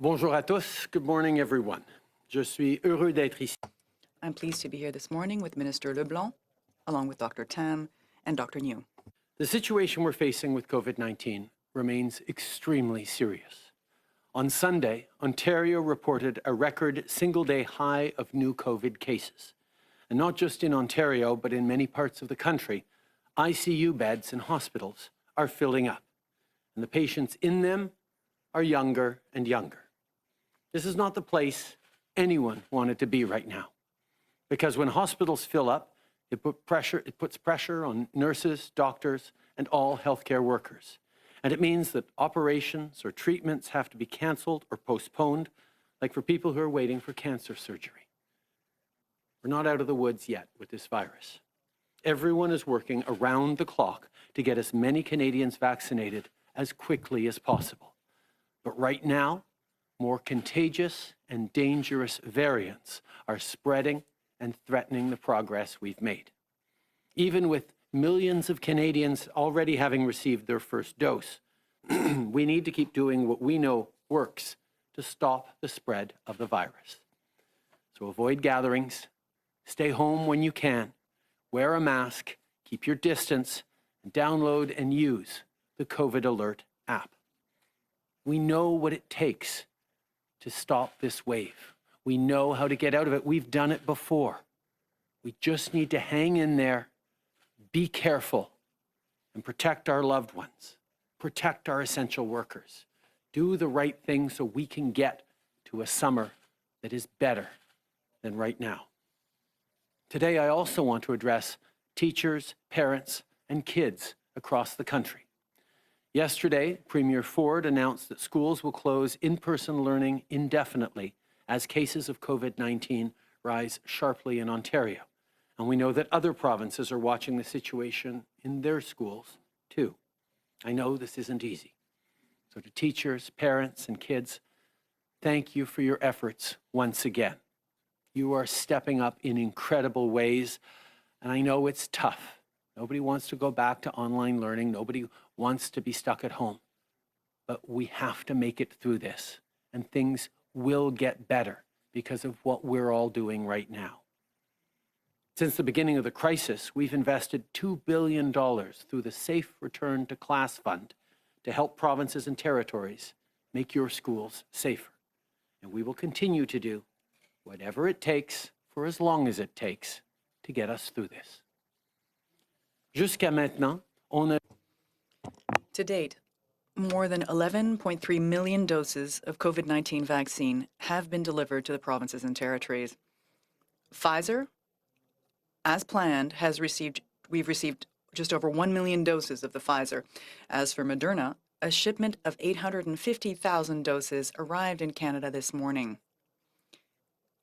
Bonjour à tous. Good morning, everyone. Je suis heureux d'être ici. I'm pleased to be here this morning with Minister LeBlanc, along with Dr. Tam and Dr. Njoo. The situation we're facing with COVID-19 remains extremely serious. On Sunday, Ontario reported a record single-day high of new COVID cases. And not just in Ontario, but in many parts of the country, ICU beds in hospitals are filling up. And the patients in them are younger and younger. This is not the place anyone wanted to be right now. Because when hospitals fill up, it puts pressure on nurses, doctors, and all healthcare workers. And it means that operations or treatments have to be canceled or postponed, like for people who are waiting for cancer surgery. We're not out of the woods yet with this virus. Everyone is working around the clock to get as many Canadians vaccinated as quickly as possible. But right now, more contagious and dangerous variants are spreading and threatening the progress we've made. Even with millions of Canadians already having received their first dose, we need to keep doing what we know works to stop the spread of the virus. So avoid gatherings, stay home when you can, wear a mask, keep your distance, and download and use the COVID Alert app. We know what it takes to stop this wave. We know how to get out of it. We've done it before. We just need to hang in there, be careful, and protect our loved ones, protect our essential workers, do the right thing so we can get to a summer that is better than right now. Today, I also want to address teachers, parents, and kids across the country. Yesterday, Premier Ford announced that schools will close in-person learning indefinitely as cases of COVID-19 rise sharply in Ontario. And we know that other provinces are watching the situation in their schools, too. I know this isn't easy. So to teachers, parents, and kids, thank you for your efforts once again. You are stepping up in incredible ways, and I know it's tough. Nobody wants to go back to online learning. Nobody wants to be stuck at home. But we have to make it through this, and things will get better because of what we're all doing right now. Since the beginning of the crisis, we've invested $2 billion through the Safe Return to Class Fund to help provinces and territories make your schools safer. And we will continue to do whatever it takes for as long as it takes to get us through this. Jusqu'à maintenant, on a... To date, more than 11.3 million doses of COVID-19 vaccine have been delivered to the provinces and territories. Pfizer, as planned, we've received just over 1 million doses of the Pfizer. As for Moderna, a shipment of 850,000 doses arrived in Canada this morning.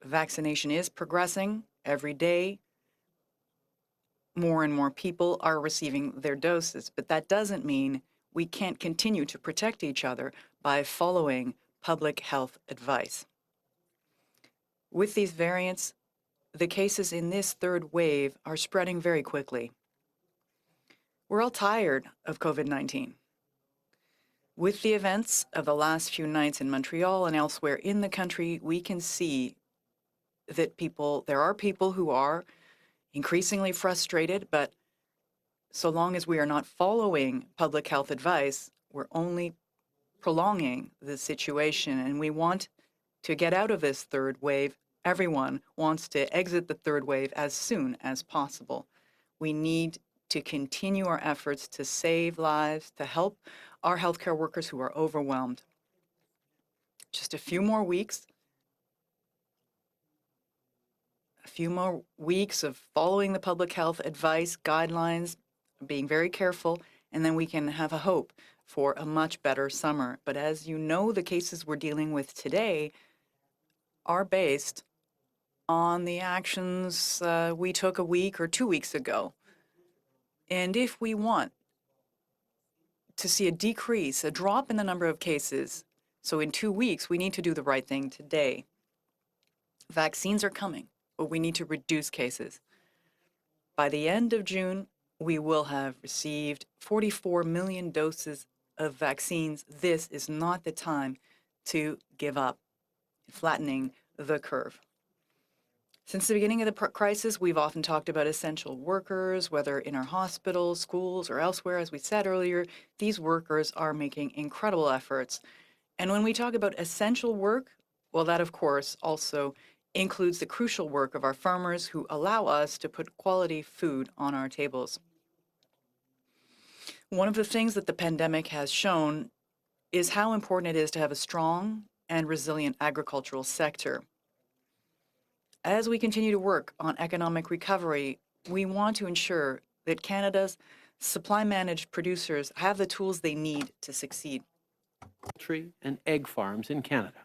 Vaccination is progressing every day. More and more people are receiving their doses, but that doesn't mean we can't continue to protect each other by following public health advice. With these variants, the cases in this third wave are spreading very quickly. We're all tired of COVID-19. With the events of the last few nights in Montreal and elsewhere in the country, we can see that there are people who are increasingly frustrated, but so long as we are not following public health advice, we're only prolonging the situation, and we want to get out of this third wave. Everyone wants to exit the third wave as soon as possible. We need to continue our efforts to save lives, to help our healthcare workers who are overwhelmed. Just a few more weeks of following the public health advice, guidelines, being very careful, and then we can have a hope for a much better summer. But as you know, the cases we're dealing with today are based on the actions we took a week or 2 weeks ago. And if we want to see a decrease, a drop in the number of cases, so in 2 weeks, we need to do the right thing today. Vaccines are coming, but we need to reduce cases. By the end of June, we will have received 44 million doses of vaccines. This is not the time to give up, flattening the curve. Since the beginning of the crisis, we've often talked about essential workers, whether in our hospitals, schools, or elsewhere. As we said earlier, these workers are making incredible efforts. And when we talk about essential work, well, that, of course, also includes the crucial work of our farmers who allow us to put quality food on our tables. One of the things that the pandemic has shown is how important it is to have a strong and resilient agricultural sector. As we continue to work on economic recovery, we want to ensure that Canada's supply-managed producers have the tools they need to succeed. Poultry and egg farms in Canada.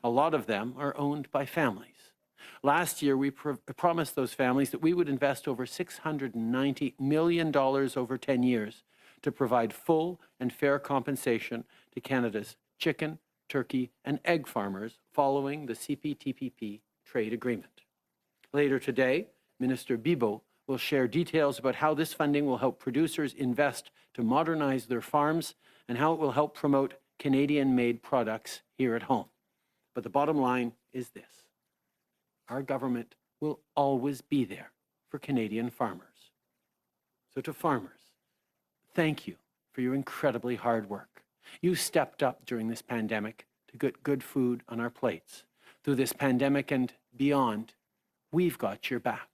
A lot of them are owned by families. Last year, we promised those families that we would invest over $690 million over 10 years to provide full and fair compensation to Canada's chicken, turkey, and egg farmers following the CPTPP trade agreement. Later today, Minister Bibeau will share details about how this funding will help producers invest to modernize their farms and how it will help promote Canadian-made products here at home. But the bottom line is this: our government will always be there for Canadian farmers. So to farmers, thank you for your incredibly hard work. You stepped up during this pandemic to get good food on our plates. Through this pandemic and beyond, we've got your back.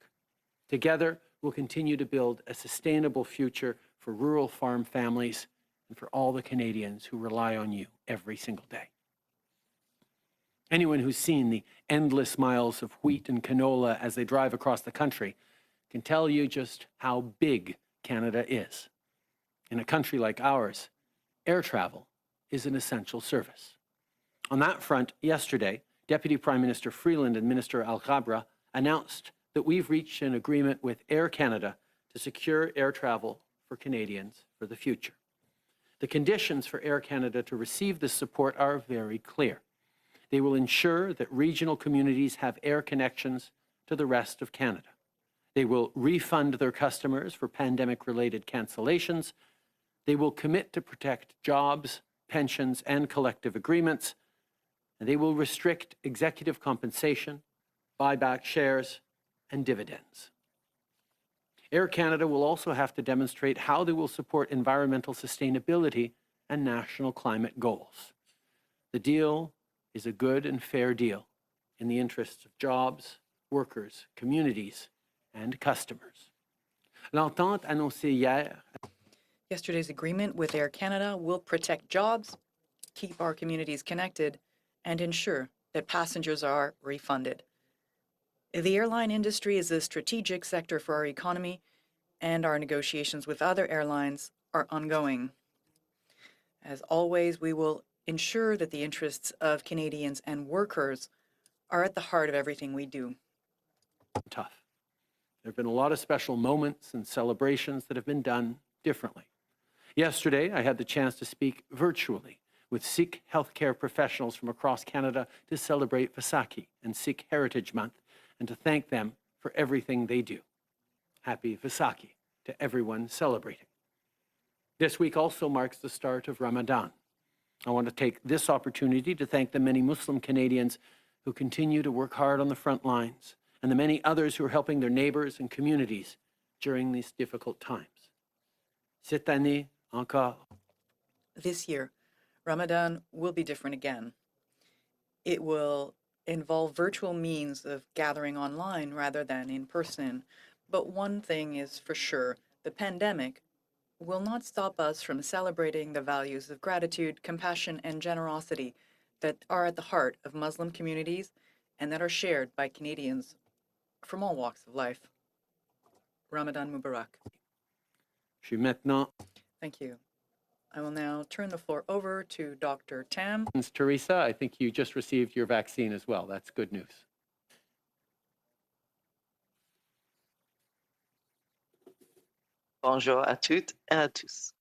Together, we'll continue to build a sustainable future for rural farm families and for all the Canadians who rely on you every single day. Anyone who's seen the endless miles of wheat and canola as they drive across the country can tell you just how big Canada is. In a country like ours, air travel is an essential service. On that front, yesterday, Deputy Prime Minister Freeland and Minister Alghabra announced that we've reached an agreement with Air Canada to secure air travel for Canadians for the future. The conditions for Air Canada to receive this support are very clear. They will ensure that regional communities have air connections to the rest of Canada. They will refund their customers for pandemic-related cancellations. They will commit to protect jobs, pensions, and collective agreements. And they will restrict executive compensation, buy back shares, and dividends. Air Canada will also have to demonstrate how they will support environmental sustainability and national climate goals. The deal is a good and fair deal in the interests of jobs, workers, communities, and customers. L'entente annoncée hier. Yesterday's agreement with Air Canada will protect jobs, keep our communities connected, and ensure that passengers are refunded. The airline industry is a strategic sector for our economy, and our negotiations with other airlines are ongoing. As always, we will ensure that the interests of Canadians and workers are at the heart of everything we do. Tough. There have been a lot of special moments and celebrations that have been done differently. Yesterday, I had the chance to speak virtually with Sikh healthcare professionals from across Canada to celebrate Vaisakhi and Sikh Heritage Month and to thank them for everything they do. Happy Vaisakhi to everyone celebrating. This week also marks the start of Ramadan. I want to take this opportunity to thank the many Muslim Canadians who continue to work hard on the front lines and the many others who are helping their neighbors and communities during these difficult times. Cette année encore. This year, Ramadan will be different again. It will involve virtual means of gathering online rather than in person. But one thing is for sure, the pandemic will not stop us from celebrating the values of gratitude, compassion, and generosity that are at the heart of Muslim communities and that are shared by Canadians from all walks of life. Ramadan Mubarak. Thank you. I will now turn the floor over to Dr. Tam. Theresa, I think you just received your vaccine as well. That's good news. Bonjour à toutes et à tous.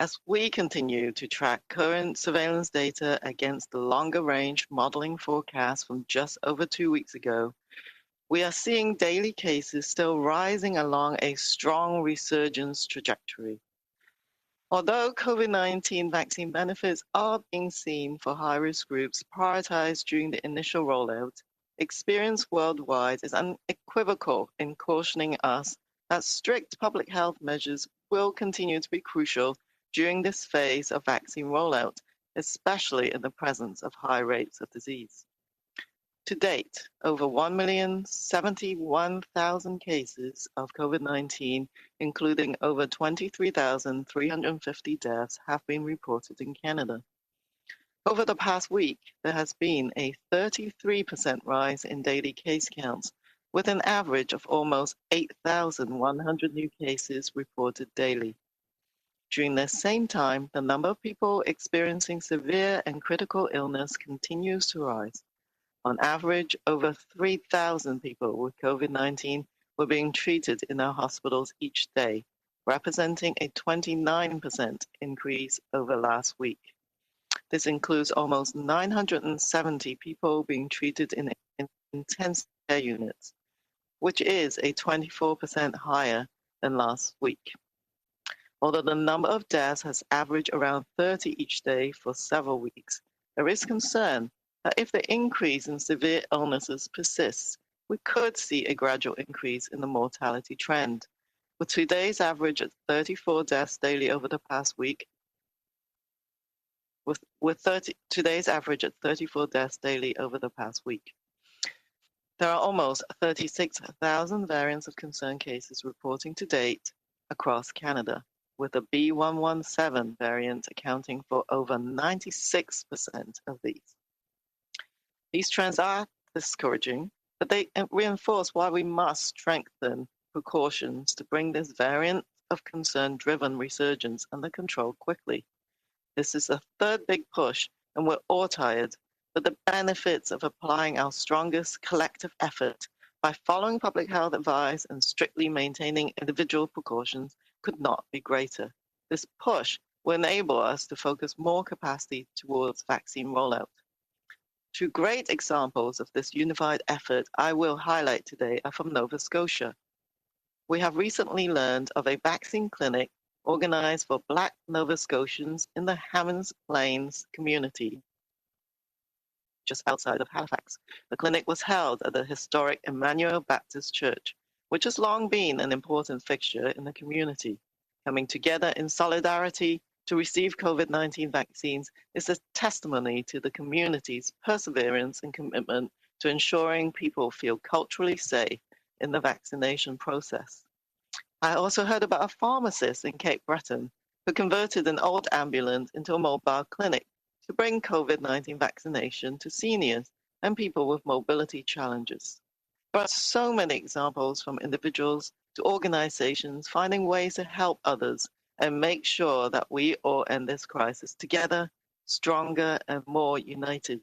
As we continue to track current surveillance data against the longer-range modeling forecast from just over 2 weeks ago, we are seeing daily cases still rising along a strong resurgence trajectory. Although COVID-19 vaccine benefits are being seen for high-risk groups prioritized during the initial rollout, experience worldwide is unequivocal in cautioning us that strict public health measures will continue to be crucial during this phase of vaccine rollout, especially in the presence of high rates of disease. To date, over 1,071,000 cases of COVID-19, including over 23,350 deaths, have been reported in Canada. Over the past week, there has been a 33% rise in daily case counts, with an average of almost 8,100 new cases reported daily. During the same time, the number of people experiencing severe and critical illness continues to rise. On average, over 3,000 people with COVID-19 were being treated in our hospitals each day, representing a 29% increase over last week. This includes almost 970 people being treated in intensive care units, which is a 24% higher than last week. Although the number of deaths has averaged around 30 each day for several weeks, there is concern that if the increase in severe illnesses persists, we could see a gradual increase in the mortality trend, with today's average at 34 deaths daily over the past week. Today's average at 34 deaths daily over the past week. There are almost 36,000 variants of concern cases reporting to date across Canada, with the B117 variant accounting for over 96% of these. These trends are discouraging, but they reinforce why we must strengthen precautions to bring this variant of concern-driven resurgence under control quickly. This is a third big push, and we're all tired, but the benefits of applying our strongest collective effort by following public health advice and strictly maintaining individual precautions could not be greater. This push will enable us to focus more capacity towards vaccine rollout. Two great examples of this unified effort I will highlight today are from Nova Scotia. We have recently learned of a vaccine clinic organized for Black Nova Scotians in the Hammonds Plains community, just outside of Halifax. The clinic was held at the historic Emmanuel Baptist Church, which has long been an important fixture in the community. Coming together in solidarity to receive COVID-19 vaccines is a testimony to the community's perseverance and commitment to ensuring people feel culturally safe in the vaccination process. I also heard about a pharmacist in Cape Breton who converted an old ambulance into a mobile clinic to bring COVID-19 vaccination to seniors and people with mobility challenges. There are so many examples from individuals to organizations finding ways to help others and make sure that we all end this crisis together, stronger and more united.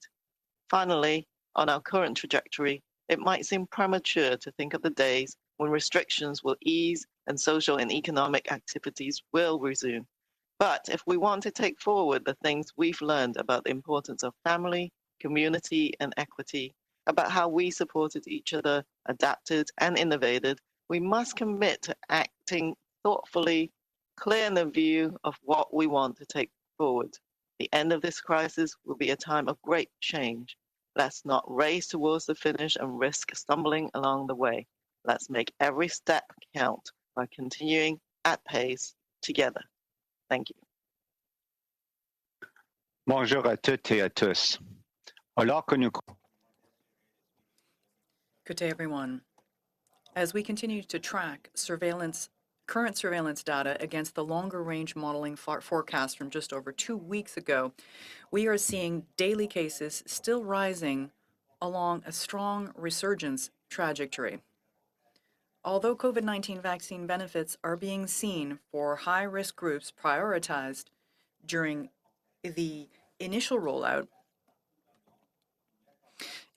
Finally, on our current trajectory, it might seem premature to think of the days when restrictions will ease and social and economic activities will resume. But if we want to take forward the things we've learned about the importance of family, community, and equity, about how we supported each other, adapted, and innovated, we must commit to acting thoughtfully, clear in the view of what we want to take forward. The end of this crisis will be a time of great change. Let's not race towards the finish and risk stumbling along the way. Let's make every step count by continuing at pace together. Thank you. Bonjour à toutes et à tous. Alors que nous Good day, everyone. As we continue to track current surveillance data against the longer-range modeling forecast from just over 2 weeks ago, we are seeing daily cases still rising along a strong resurgence trajectory. Although COVID-19 vaccine benefits are being seen for high-risk groups prioritized during the initial rollout,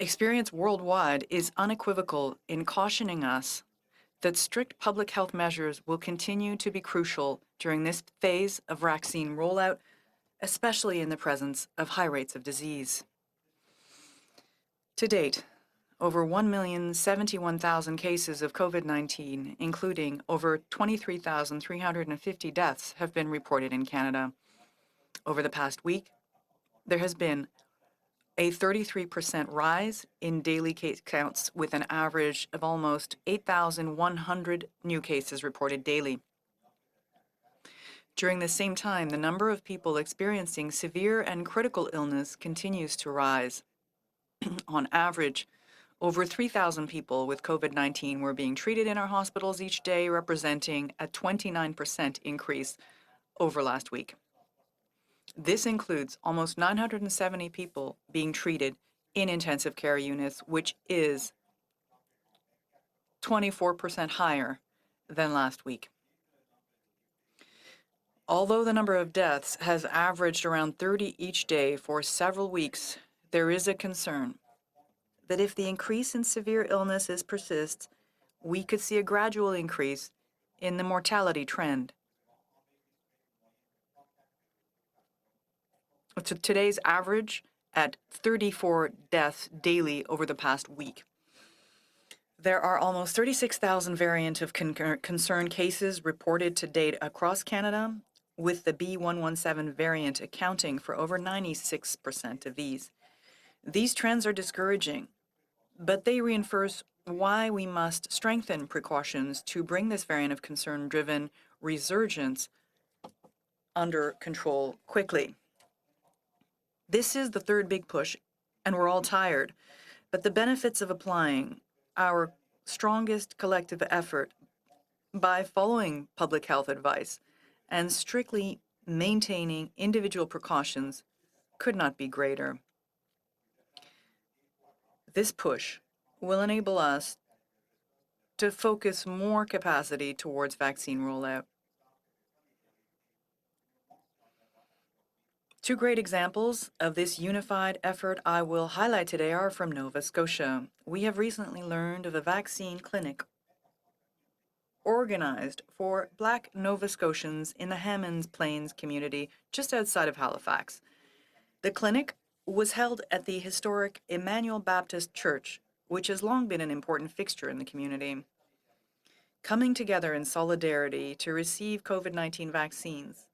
experience worldwide is unequivocal in cautioning us that strict public health measures will continue to be crucial during this phase of vaccine rollout, especially in the presence of high rates of disease. To date, over 1,071,000 cases of COVID-19, including over 23,350 deaths, have been reported in Canada. Over the past week, there has been a 33% rise in daily case counts, with an average of almost 8,100 new cases reported daily. During the same time, the number of people experiencing severe and critical illness continues to rise. On average, over 3,000 people with COVID-19 were being treated in our hospitals each day, representing a 29% increase over last week. This includes almost 970 people being treated in intensive care units, which is 24% higher than last week. Although the number of deaths has averaged around 30 each day for several weeks, there is a concern that if the increase in severe illnesses persists, we could see a gradual increase in the mortality trend. So today's average at 34 deaths daily over the past week. There are almost 36,000 variant of concern cases reported to date across Canada, with the B117 variant accounting for over 96% of these. These trends are discouraging, but they reinforce why we must strengthen precautions to bring this variant of concern-driven resurgence under control quickly. This is the third big push, and we're all tired, but the benefits of applying our strongest collective effort by following public health advice and strictly maintaining individual precautions could not be greater. This push will enable us to focus more capacity towards vaccine rollout. Two great examples of this unified effort I will highlight today are from Nova Scotia. We have recently learned of a vaccine clinic organized for Black Nova Scotians in the Hammonds Plains community just outside of Halifax. The clinic was held at the historic Emmanuel Baptist Church, which has long been an important fixture in the community. Coming together in solidarity to receive COVID-19 vaccines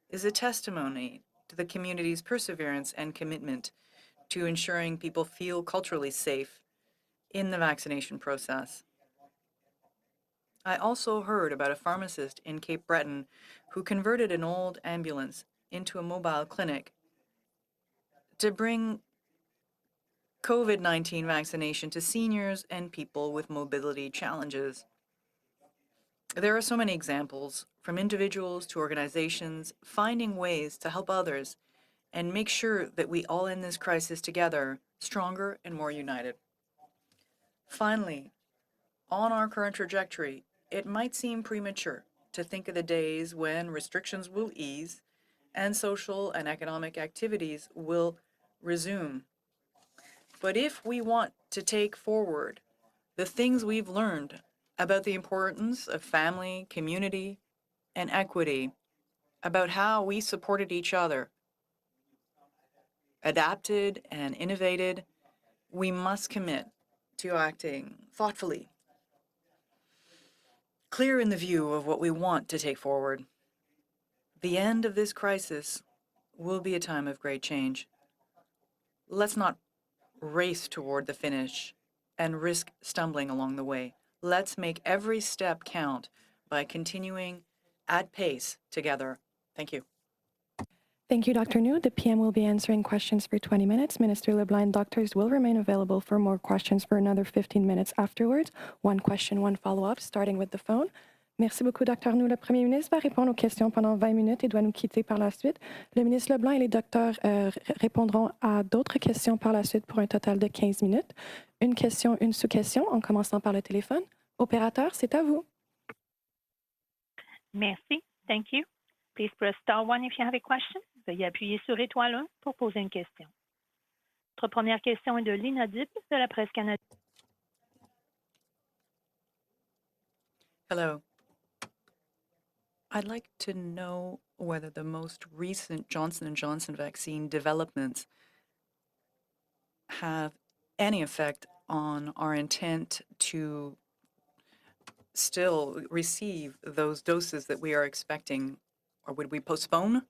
is a testimony to the community's perseverance and commitment to ensuring people feel culturally safe in the vaccination process. I also heard about a pharmacist in Cape Breton who converted an old ambulance into a mobile clinic to bring COVID-19 vaccination to seniors and people with mobility challenges. There are so many examples, from individuals to organizations, finding ways to help others and make sure that we all end this crisis together, stronger and more united. Finally, on our current trajectory, it might seem premature to think of the days when restrictions will ease and social and economic activities will resume. But if we want to take forward the things we've learned about the importance of family, community, and equity, about how we supported each other, adapted and innovated, we must commit to acting thoughtfully, clear in the view of what we want to take forward. The end of this crisis will be a time of great change. Let's not race toward the finish and risk stumbling along the way. Let's make every step count by continuing at pace together. Thank you. Thank you, Dr. Njoo. The PM will be answering questions for 20 minutes. Minister LeBlanc and doctors will remain available for more questions for another 15 minutes afterwards. One question, one follow-up, starting with the phone. Merci beaucoup, Dr. Njoo. Le Premier ministre va répondre aux questions pendant 20 minutes et doit nous quitter par la suite. Le ministre LeBlanc et les docteurs répondront à d'autres questions par la suite pour un total de 15 minutes. Une question, une sous-question, en commençant par le téléphone. Opérateur, c'est à vous. Merci. Thank you. Please press star 1 if you have a question. Veuillez appuyer sur étoile 1 pour poser une question. Notre première question est de l'inaudible de la presse canadienne. Hello. I'd like to know whether the most recent Johnson & Johnson vaccine developments have any effect on our intent to still receive those doses that we are expecting, or would we postpone?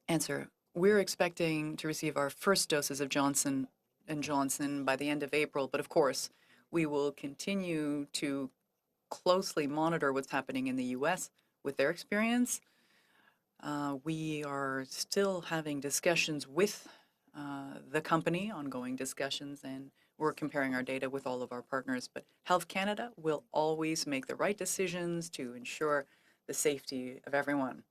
Answer, we're expecting to receive our first doses of Johnson & Johnson by the end of April, but of course, we will continue to closely monitor what's happening in the U.S. with their experience. We are still having discussions with the company, ongoing discussions, and we're comparing our data with all of our partners. But Health Canada will always make the right decisions to ensure the safety of everyone.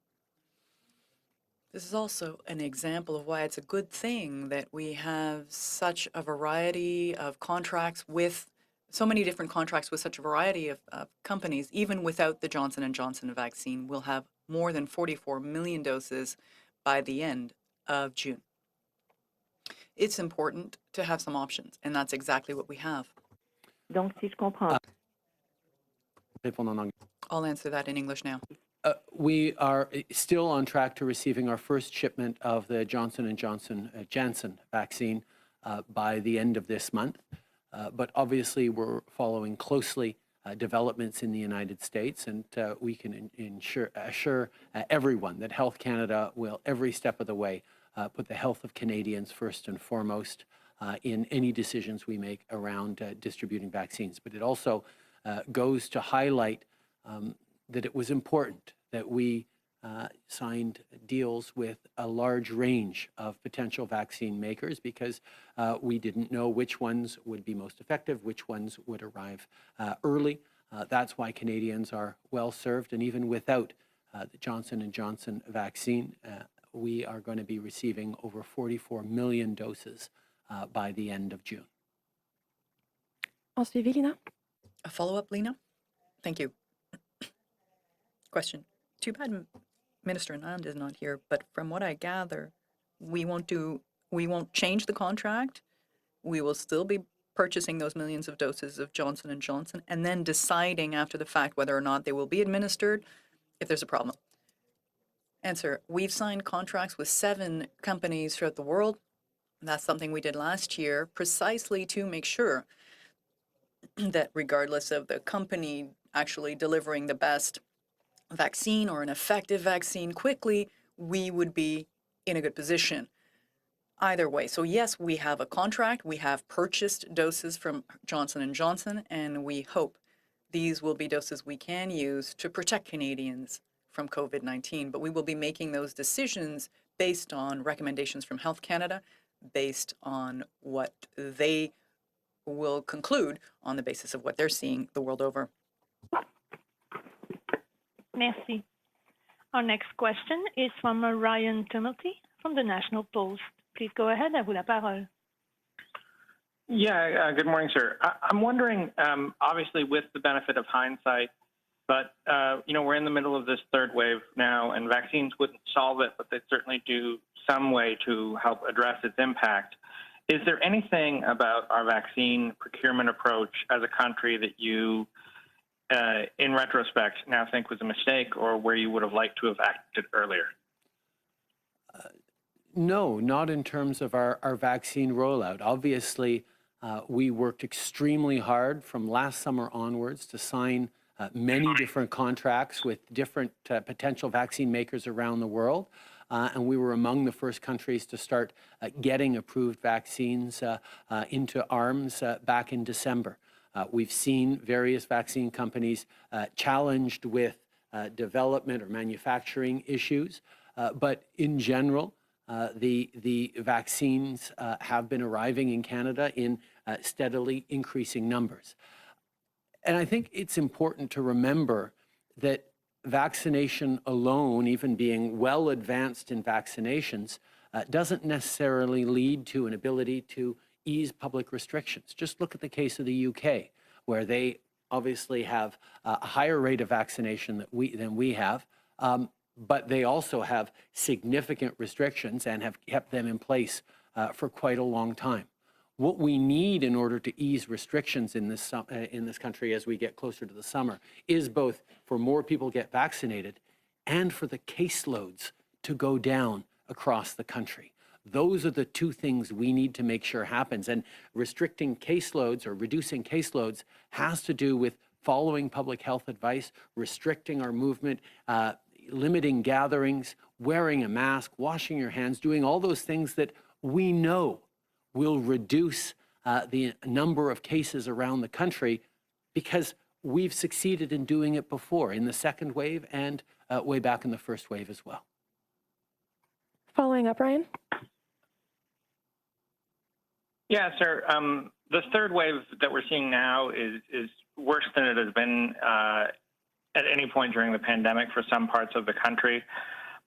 This is also an example of why it's a good thing that we have such a variety of contracts with so many different contracts with such a variety of companies. Even without the Johnson & Johnson vaccine, we'll have more than 44 million doses by the end of June. It's important to have some options, and that's exactly what we have. Donc, si je comprends, Répondre en anglais. I'll answer that in English now. We are still on track to receiving our first shipment of the Johnson & Johnson Janssen vaccine by the end of this month. But obviously, we're following closely developments in the United States, and we can assure everyone that Health Canada will, every step of the way, put the health of Canadians first and foremost in any decisions we make around distributing vaccines. But it also goes to highlight that it was important that we signed deals with a large range of potential vaccine makers because we didn't know which ones would be most effective, which ones would arrive early. That's why Canadians are well served, and even without the Johnson & Johnson vaccine, we are going to be receiving over 44 million doses by the end of June. En suivi, Lina. A follow-up, Lena? Thank you. Question. Too bad Minister Anand is not here, but from what I gather, we won't change the contract. We will still be purchasing those millions of doses of Johnson & Johnson and then deciding after the fact whether or not they will be administered if there's a problem. Answer, we've signed contracts with 7 companies throughout the world. That's something we did last year precisely to make sure that regardless of the company actually delivering the best vaccine or an effective vaccine quickly, we would be in a good position either way. So yes, we have a contract, we have purchased doses from Johnson & Johnson, and we hope these will be doses we can use to protect Canadians from COVID-19, but we will be making those decisions based on recommendations from Health Canada, based on what they will conclude on the basis of what they're seeing the world over. merci. Our next question is from Ryan Tumulty from the National Post. Please go ahead, à vous la parole. Yeah, good morning, sir. I'm wondering, obviously with the benefit of hindsight, but we're in the middle of this third wave now, and vaccines wouldn't solve it, but they certainly do some way to help address its impact. Is there anything about our vaccine procurement approach as a country that you, in retrospect, now think was a mistake, or where you would have liked to have acted earlier? No, not in terms of our vaccine rollout. Obviously, we worked extremely hard from last summer onwards to sign many different contracts with different potential vaccine makers around the world. And we were among the first countries to start getting approved vaccines into arms back in December. We've seen various vaccine companies challenged with development or manufacturing issues. But in general, the vaccines have been arriving in Canada in steadily increasing numbers. And I think it's important to remember that vaccination alone, even being well advanced in vaccinations, doesn't necessarily lead to an ability to ease public restrictions. Just look at the case of the UK, where they obviously have a higher rate of vaccination than we have, but they also have significant restrictions and have kept them in place for quite a long time. What we need in order to ease restrictions in this country as we get closer to the summer is both for more people to get vaccinated and for the caseloads to go down across the country. Those are the two things we need to make sure happens. And restricting caseloads or reducing caseloads has to do with following public health advice, restricting our movement, limiting gatherings, wearing a mask, washing your hands, doing all those things that we know will reduce the number of cases around the country, because we've succeeded in doing it before in the second wave and way back in the first wave as well. Following up, Ryan? Yeah, sir. The third wave that we're seeing now is worse than it has been at any point during the pandemic for some parts of the country.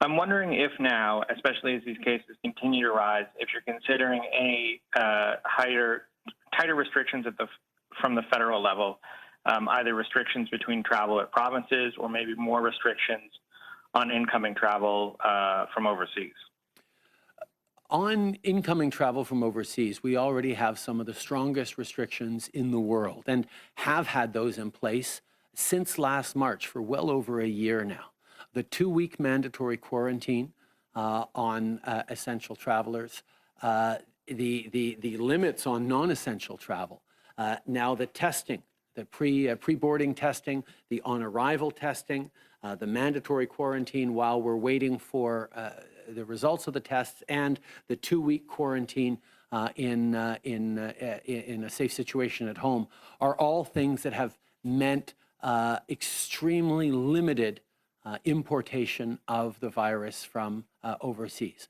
I'm wondering if now, especially as these cases continue to rise, if you're considering any tighter restrictions from the federal level, either restrictions between travel at provinces or maybe more restrictions on incoming travel from overseas. On incoming travel from overseas, we already have some of the strongest restrictions in the world and have had those in place since last March for well over a year now. The 2-week mandatory quarantine on essential travelers, the limits on non-essential travel, now the testing, the pre-boarding testing, the on-arrival testing, the mandatory quarantine while we're waiting for the results of the tests, and the 2-week quarantine in a safe situation at home are all things that have meant extremely limited importation of the virus from overseas.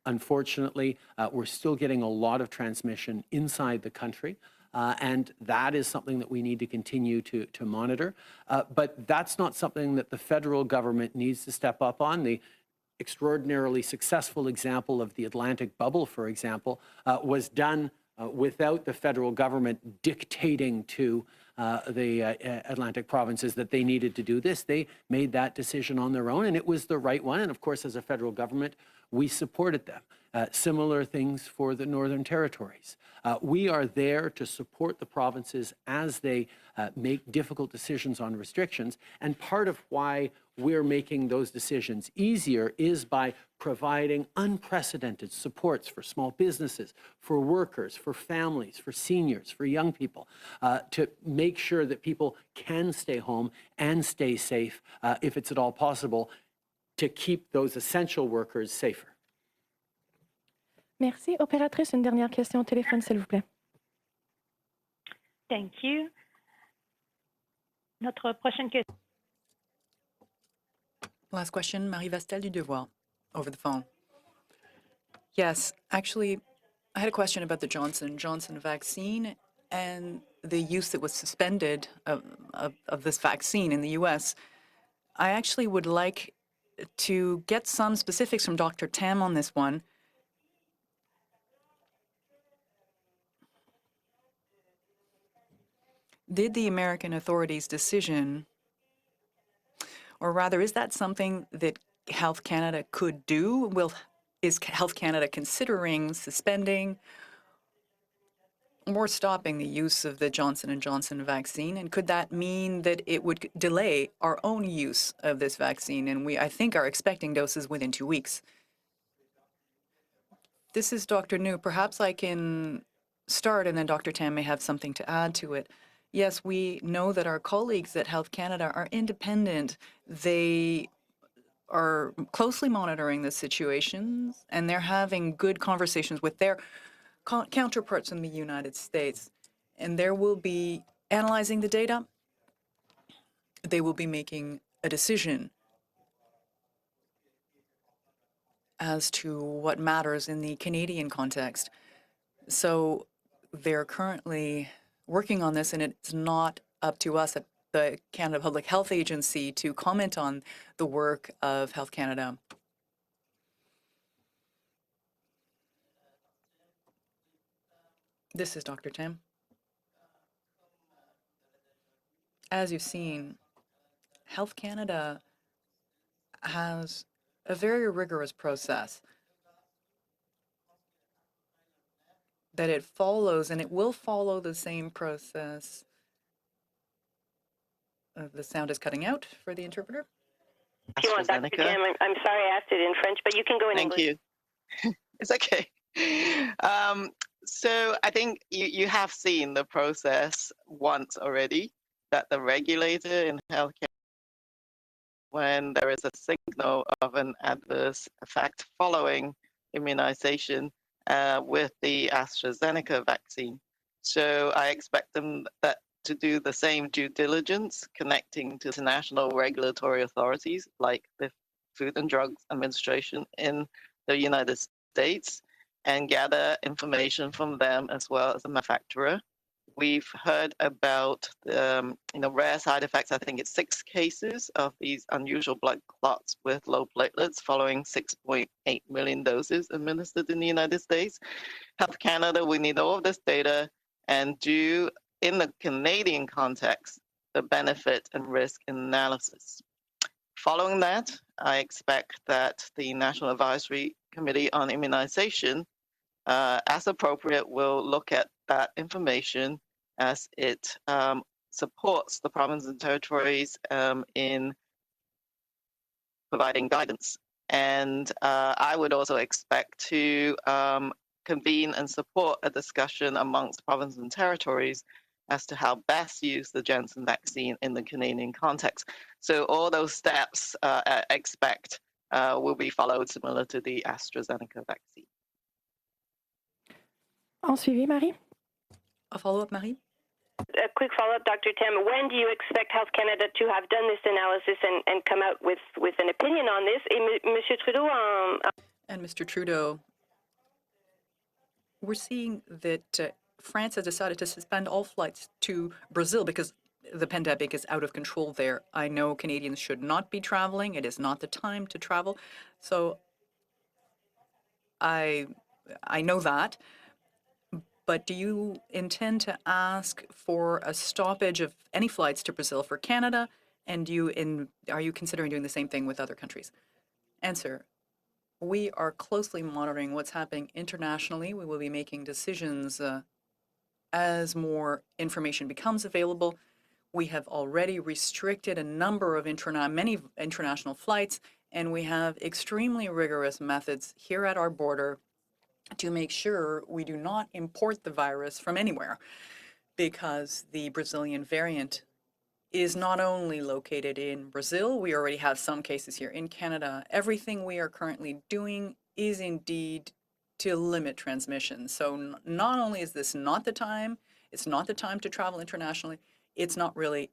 Unfortunately, we're still getting a lot of transmission inside the country, and that is something that we need to continue to monitor. But that's not something that the federal government needs to step up on. The extraordinarily successful example of the Atlantic bubble, for example, was done without the federal government dictating to the Atlantic provinces that they needed to do this. They made that decision on their own, and it was the right one. And of course, as a federal government, we supported them. Similar things for the Northern Territories. We are there to support the provinces as they make difficult decisions on restrictions. And part of why we're making those decisions easier is by providing unprecedented supports for small businesses, for workers, for families, for seniors, for young people, to make sure that people can stay home and stay safe if it's at all possible, to keep those essential workers safer. Merci. Opératrice, une dernière question au téléphone, s'il vous plaît. Thank you. Notre prochaine question. Last question, Marie Vestel du Devoir, over the phone. Yes, actually, I had a question about the Johnson & Johnson vaccine and the use that was suspended of this vaccine in the U.S. I actually would like to get some specifics from Dr. Tam on this one. Did the American authorities' decision, or rather, is that something that Health Canada could do? Is Health Canada considering suspending or stopping the use of the Johnson & Johnson vaccine? And could that mean that it would delay our own use of this vaccine? And we, I think, are expecting doses within 2 weeks. This is Dr. Njoo. Perhaps I can start, and then Dr. Tam may have something to add to it. Yes, we know that our colleagues at Health Canada are independent. They are closely monitoring the situations, and they're having good conversations with their counterparts in the United States. And there will be analyzing the data. They will be making a decision as to what matters in the Canadian context. So they're currently working on this, and it's not up to us at the Canada Public Health Agency to comment on the work of Health Canada. This is Dr. Tam. As you've seen, Health Canada has a very rigorous process that it follows, and it will follow the same process. The sound is cutting out for the interpreter. If you want, Dr. Tam, I'm sorry I asked it in French, but you can go in English. Thank you. It's okay. So I think you have seen the process once already, that the regulator in healthcare, when there is a signal of an adverse effect following immunization with the AstraZeneca vaccine. So I expect them to do the same due diligence, connecting to international regulatory authorities like the Food and Drugs Administration in the United States, and gather information from them as well as the manufacturer. We've heard about rare side effects. I think it's 6 cases of these unusual blood clots with low platelets following 6.8 million doses administered in the United States. Health Canada, we need all of this data and do, in the Canadian context, the benefit and risk analysis. Following that, I expect that the National Advisory Committee on Immunization, as appropriate, will look at that information as it supports the provinces and territories in providing guidance. And I would also expect to convene and support a discussion amongst provinces and territories as to how best use the Janssen vaccine in the Canadian context. So all those steps I expect will be followed similar to the AstraZeneca vaccine. En suivi, Marie? A follow-up, Marie? A quick follow-up, Dr. Tam. When do you expect Health Canada to have done this analysis and come out with an opinion on this? Et Monsieur Trudeau, And Mr. Trudeau, we're seeing that France has decided to suspend all flights to Brazil because the pandemic is out of control there. I know Canadians should not be traveling. It is not the time to travel. So I know that. But do you intend to ask for a stoppage of any flights to Brazil for Canada? And are you considering doing the same thing with other countries? Answer. We are closely monitoring what's happening internationally. We will be making decisions as more information becomes available. We have already restricted a number of many international flights, and we have extremely rigorous methods here at our border to make sure we do not import the virus from anywhere, because the Brazilian variant is not only located in Brazil, we already have some cases here in Canada. Everything we are currently doing is indeed to limit transmission. So not only is this not the time, it's not the time to travel internationally, it's not really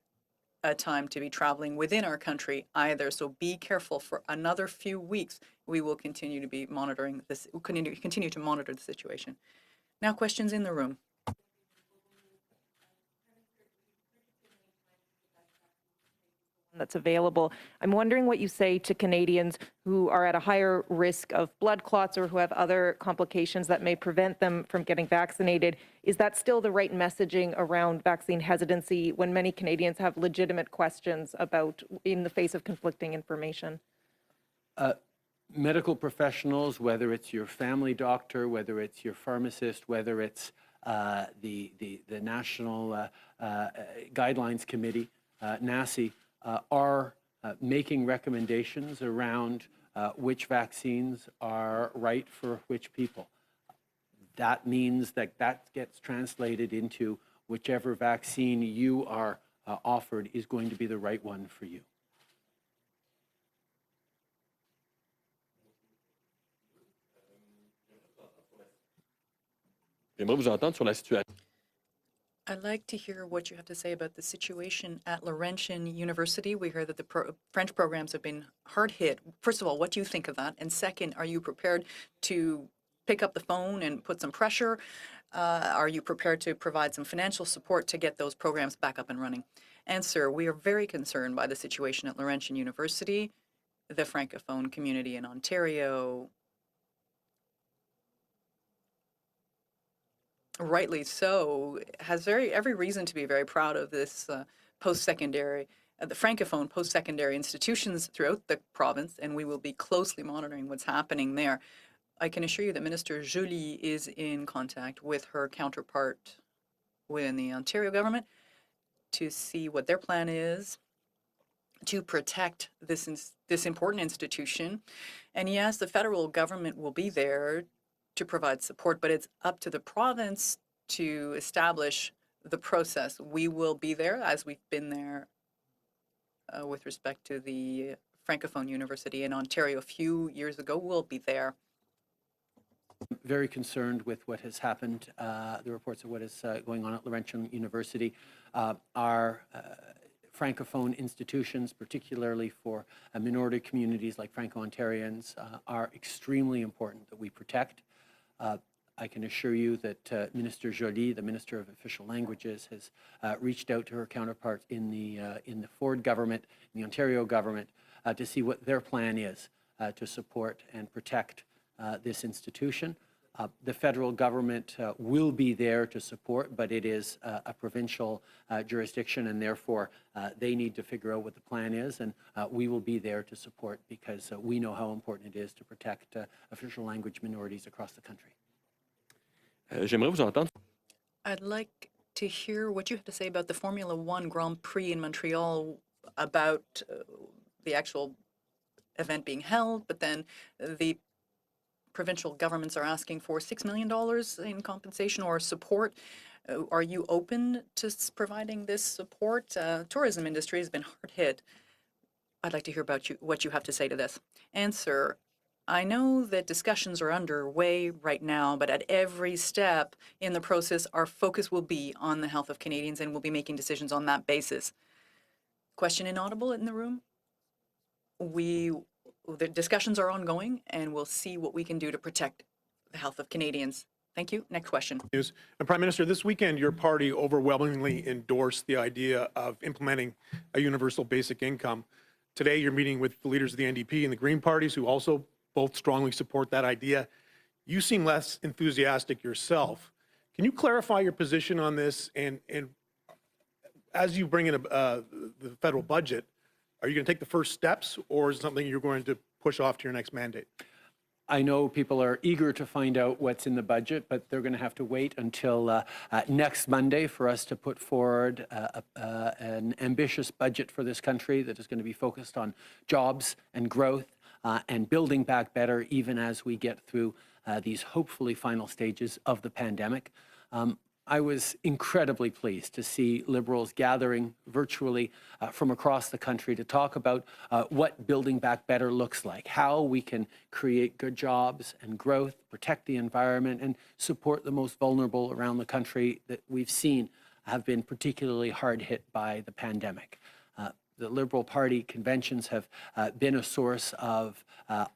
a time to be traveling within our country either. So be careful. For another few weeks, we will continue to be monitoring this, continue to monitor the situation. Now, questions in the room. That's available. I'm wondering what you say to Canadians who are at a higher risk of blood clots or who have other complications that may prevent them from getting vaccinated. Is that still the right messaging around vaccine hesitancy when many Canadians have legitimate questions about in the face of conflicting information? Medical professionals, whether it's your family doctor, whether it's your pharmacist, whether it's the National Guidelines Committee, NACI, are making recommendations around which vaccines are right for which people. That means that gets translated into whichever vaccine you are offered is going to be the right one for you. J'aimerais vous entendre sur la situation. I'd like to hear what you have to say about the situation at Laurentian University. We heard that the French programs have been hard hit. First of all, what do you think of that? And second, are you prepared to pick up the phone and put some pressure? Are you prepared to provide some financial support to get those programs back up and running? Answer, we are very concerned by the situation at Laurentian University. The Francophone community in Ontario, rightly so, has every reason to be very proud of this post-secondary, the Francophone post-secondary institutions throughout the province, and we will be closely monitoring what's happening there. I can assure you that Minister Joly is in contact with her counterpart within the Ontario government to see what their plan is to protect this important institution. And yes, the federal government will be there to provide support, but it's up to the province to establish the process. We will be there, as we've been there with respect to the Francophone University in Ontario a few years ago. We'll be there. Very concerned with what has happened, the reports of what is going on at Laurentian University. Our Francophone institutions, particularly for minority communities like Franco-Ontarians, are extremely important that we protect. I can assure you that Minister Joly, the Minister of Official Languages, has reached out to her counterpart in the Ford government, in the Ontario government, to see what their plan is to support and protect this institution. The federal government will be there to support, but it is a provincial jurisdiction, and therefore they need to figure out what the plan is, and we will be there to support because we know how important it is to protect official language minorities across the country. J'aimerais vous entendre. I'd like to hear what you have to say about the Formula One Grand Prix in Montreal, about the actual event being held, but then the provincial governments are asking for $6 million in compensation or support. Are you open to providing this support? Tourism industry has been hard hit. I'd like to hear about what you have to say to this. Answer. I know that discussions are underway right now, but at every step in the process, our focus will be on the health of Canadians, and we'll be making decisions on that basis. Question inaudible in the room? The discussions are ongoing, and we'll see what we can do to protect the health of Canadians. Thank you. Next question. And Prime Minister, this weekend your party overwhelmingly endorsed the idea of implementing a universal basic income. Today you're meeting with the leaders of the NDP and the Green parties, who also both strongly support that idea. You seem less enthusiastic yourself. Can you clarify your position on this? And as you bring in the federal budget, are you going to take the first steps, or is it something you're going to push off to your next mandate? I know people are eager to find out what's in the budget, but they're going to have to wait until next Monday for us to put forward an ambitious budget for this country that is going to be focused on jobs and growth and building back better, even as we get through these hopefully final stages of the pandemic. I was incredibly pleased to see Liberals gathering virtually from across the country to talk about what building back better looks like, how we can create good jobs and growth, protect the environment, and support the most vulnerable around the country that we've seen have been particularly hard hit by the pandemic. The Liberal Party conventions have been a source of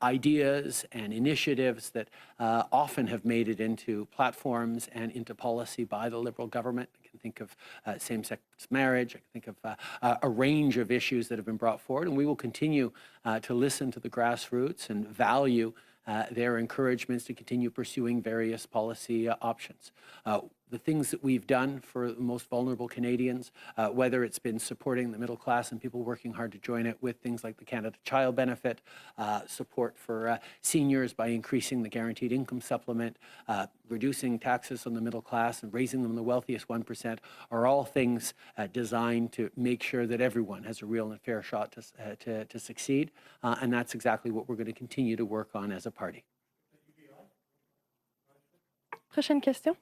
ideas and initiatives that often have made it into platforms and into policy by the Liberal government. I can think of same-sex marriage. I can think of a range of issues that have been brought forward, and we will continue to listen to the grassroots and value their encouragements to continue pursuing various policy options. The things that we've done for the most vulnerable Canadians, whether it's been supporting the middle class and people working hard to join it with things like the Canada Child Benefit, support for seniors by increasing the guaranteed income supplement, reducing taxes on the middle class and raising them the wealthiest 1%, are all things designed to make sure that everyone has a real and fair shot to succeed. And that's exactly what we're going to continue to work on as a party. Prochaine question.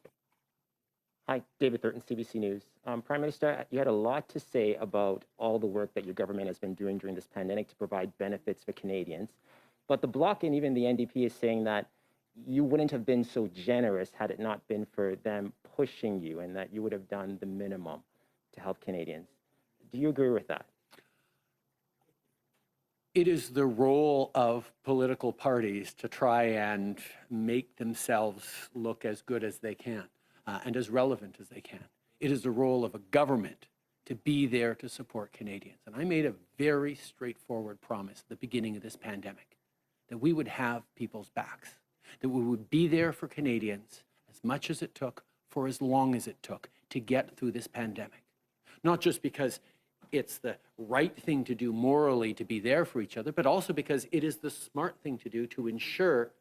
Hi, David Thurton, CBC News. Prime Minister, you had a lot to say about all the work that your government has been doing during this pandemic to provide benefits for Canadians. But the Bloc and even the NDP is saying that you wouldn't have been so generous had it not been for them pushing you, and that you would have done the minimum to help Canadians. Do you agree with that? It is the role of political parties to try and make themselves look as good as they can. And as relevant as they can. It is the role of a government to be there to support Canadians. And I made a very straightforward promise at the beginning of this pandemic that we would have people's backs, that we would be there for Canadians as much as it took, for as long as it took to get through this pandemic. Not just because it's the right thing to do morally to be there for each other, but also because it is the smart thing to do to ensure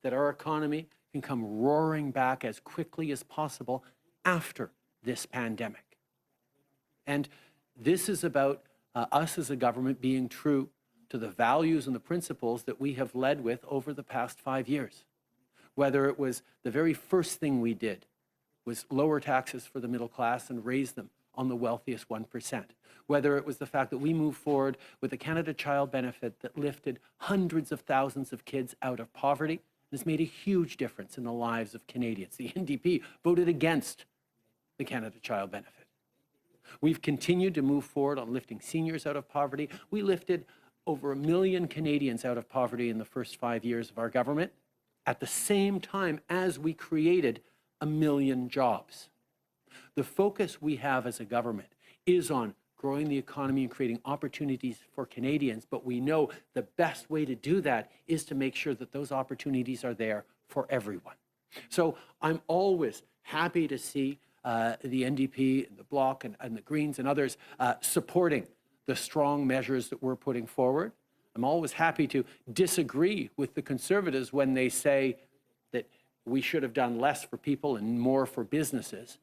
that our economy can come roaring back as quickly as possible after this pandemic. And this is about us as a government being true to the values and the principles that we have led with over the past 5 years. whether it was the very first thing we did was lower taxes for the middle class and raise them on the wealthiest 1%, whether it was the fact that we moved forward with the Canada Child Benefit that lifted hundreds of thousands of kids out of poverty, has made a huge difference in the lives of Canadians. The NDP voted against the Canada Child Benefit. We've continued to move forward on lifting seniors out of poverty. We lifted over 1 million Canadians out of poverty in the first 5 years of our government, at the same time as we created 1 million jobs. The focus we have as a government is on growing the economy and creating opportunities for Canadians, but we know the best way to do that is to make sure that those opportunities are there for everyone. So I'm always happy to see the NDP, the Bloc, and the Greens and others supporting the strong measures that we're putting forward. I'm always happy to disagree with the Conservatives when they say that we should have done less for people and more for businesses,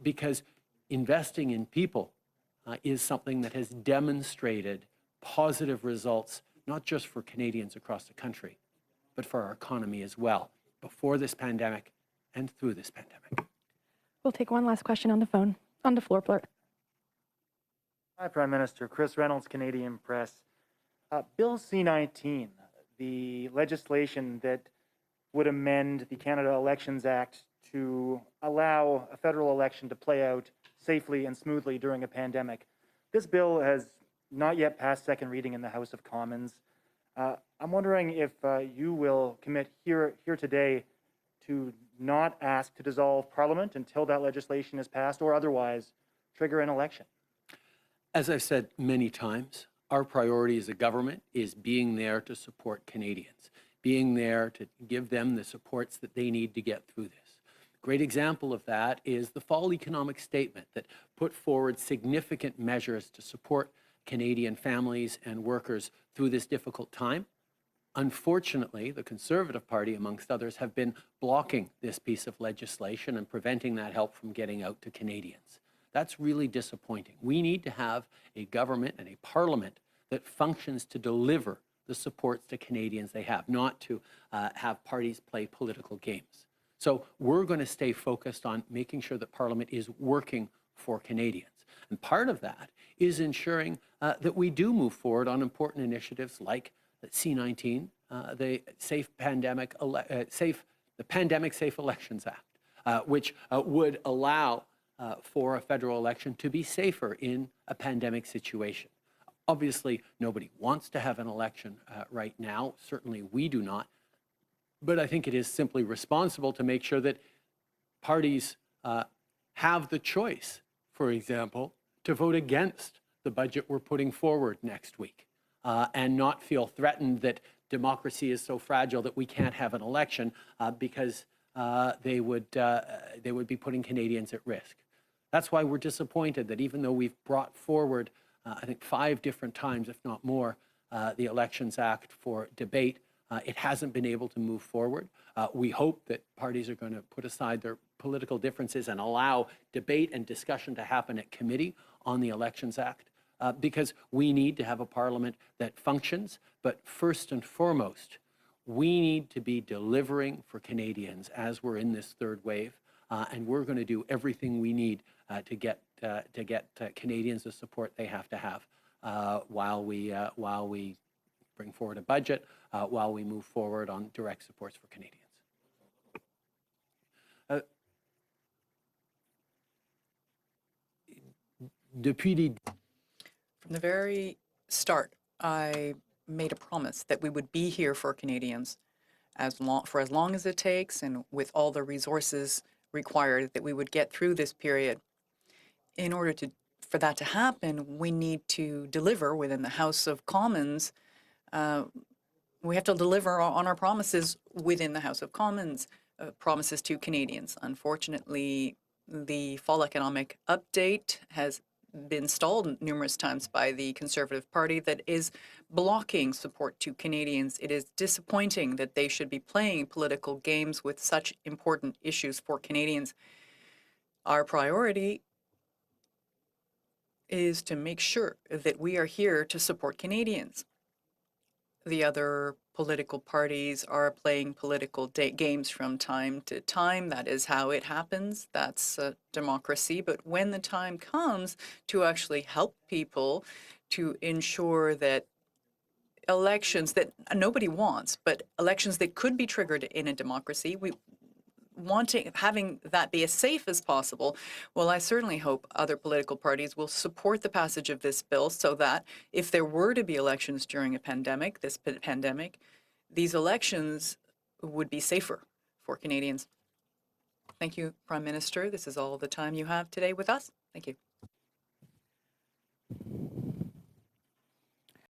because investing in people is something that has demonstrated positive results, not just for Canadians across the country, but for our economy as well, before this pandemic and through this pandemic. We'll take one last question on the phone. On the floor, please. Hi, Prime Minister. Chris Reynolds, Canadian Press. Bill C-19, the legislation that would amend the Canada Elections Act to allow a federal election to play out safely and smoothly during a pandemic. This bill has not yet passed second reading in the House of Commons. I'm wondering if you will commit here today to not ask to dissolve Parliament until that legislation is passed, or otherwise trigger an election. As I've said many times, our priority as a government is being there to support Canadians, being there to give them the supports that they need to get through this. A great example of that is the Fall Economic Statement that put forward significant measures to support Canadian families and workers through this difficult time. Unfortunately, the Conservative Party, amongst others, have been blocking this piece of legislation and preventing that help from getting out to Canadians. That's really disappointing. We need to have a government and a parliament that functions to deliver the supports to Canadians they have, not to have parties play political games. So we're going to stay focused on making sure that Parliament is working for Canadians. And part of that is ensuring that we do move forward on important initiatives like the C-19, the Pandemic Safe Elections Act, which would allow for a federal election to be safer in a pandemic situation. Obviously, nobody wants to have an election right now. Certainly we do not. But I think it is simply responsible to make sure that parties have the choice, for example, to vote against the budget we're putting forward next week and not feel threatened that democracy is so fragile that we can't have an election because they would be putting Canadians at risk. That's why we're disappointed that even though we've brought forward, I think 5 different times, if not more, the Elections Act for debate, it hasn't been able to move forward. We hope that parties are going to put aside their political differences and allow debate and discussion to happen at committee on the Elections Act, because we need to have a parliament that functions. But first and foremost, we need to be delivering for Canadians as we're in this third wave, and we're going to do everything we need to get Canadians the support they have to have while we bring forward a budget, while we move forward on direct supports for Canadians. From the very start, I made a promise that we would be here for Canadians for as long as it takes, and with all the resources required, that we would get through this period. In order for that to happen, we need to deliver within the House of Commons. We have to deliver on our promises within the House of Commons, promises to Canadians. Unfortunately, the Fall Economic Update has been stalled numerous times by the Conservative Party that is blocking support to Canadians. It is disappointing that they should be playing political games with such important issues for Canadians. Our priority is to make sure that we are here to support Canadians. The other political parties are playing political games from time to time. That is how it happens. That's democracy. But when the time comes to actually help people to ensure that elections that nobody wants, but elections that could be triggered in a democracy, having that be as safe as possible, well, I certainly hope other political parties will support the passage of this bill so that if there were to be elections during a pandemic, these elections would be safer for Canadians. Thank you, Prime Minister. This is all the time you have today with us. Thank you.